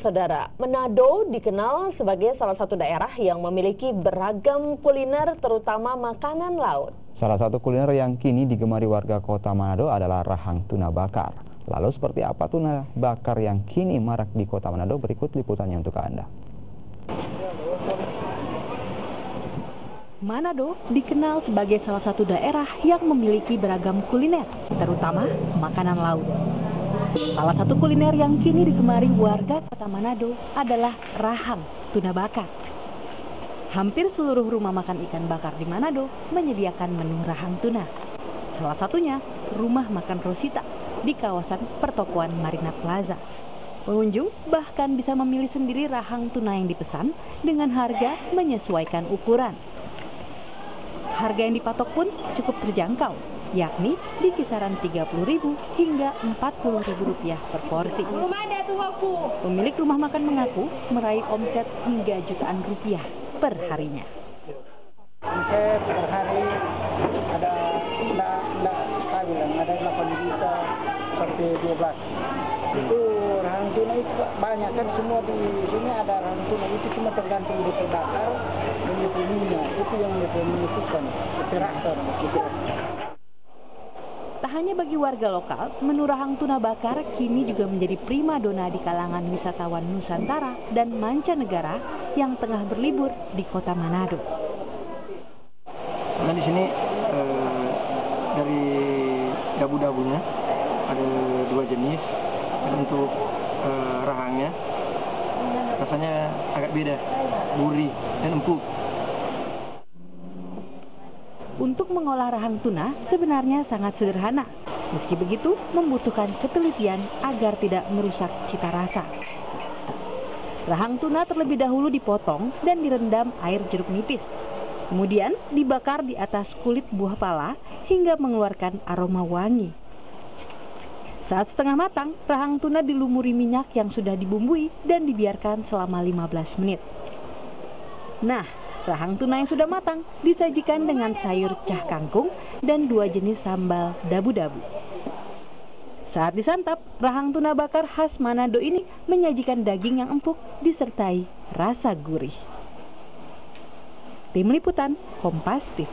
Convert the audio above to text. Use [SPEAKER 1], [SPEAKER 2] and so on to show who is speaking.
[SPEAKER 1] Saudara, Manado dikenal sebagai salah satu daerah yang memiliki beragam kuliner terutama makanan laut.
[SPEAKER 2] Salah satu kuliner yang kini digemari warga kota Manado adalah rahang tuna bakar. Lalu seperti apa tuna bakar yang kini marak di kota Manado? Berikut liputannya untuk Anda.
[SPEAKER 3] Manado dikenal sebagai salah satu daerah yang memiliki beragam kuliner, terutama makanan laut. Salah satu kuliner yang kini digemari warga kota Manado adalah rahang tuna bakar. Hampir seluruh rumah makan ikan bakar di Manado menyediakan menu rahang tuna. Salah satunya rumah makan Rosita di kawasan pertokoan Marina Plaza. Pengunjung bahkan bisa memilih sendiri rahang tuna yang dipesan dengan harga menyesuaikan ukuran. Harga yang dipatok pun cukup terjangkau, yakni di kisaran Rp30.000 hingga Rp40.000 per porsi. Pemilik rumah makan mengaku meraih omset hingga jutaan rupiah per harinya.
[SPEAKER 4] Omset per hari ada tidak stabil, ada 8 juta sampai 12. Itu rahang tuna itu banyak kan, semua di sini ada rahang tuna itu cuma tergantung di terbakar dan di minyak, itu yang menentukan karakter gitu.
[SPEAKER 3] Tak hanya bagi warga lokal, menu rahang tuna bakar kini juga menjadi primadona di kalangan wisatawan Nusantara dan mancanegara yang tengah berlibur di kota Manado.
[SPEAKER 4] Karena di sini dari dabu-dabunya ada 2 jenis. Dan untuk rahangnya rasanya agak beda, gurih dan empuk.
[SPEAKER 3] Untuk mengolah rahang tuna sebenarnya sangat sederhana. Meski begitu, membutuhkan ketelitian agar tidak merusak cita rasa. Rahang tuna terlebih dahulu dipotong dan direndam air jeruk nipis. Kemudian dibakar di atas kulit buah pala hingga mengeluarkan aroma wangi. Saat setengah matang, rahang tuna dilumuri minyak yang sudah dibumbui dan dibiarkan selama 15 menit. Nah, rahang tuna yang sudah matang disajikan dengan sayur cah kangkung dan 2 jenis sambal dabu-dabu. Saat disantap, rahang tuna bakar khas Manado ini menyajikan daging yang empuk disertai rasa gurih. Tim Liputan, Kompas TV.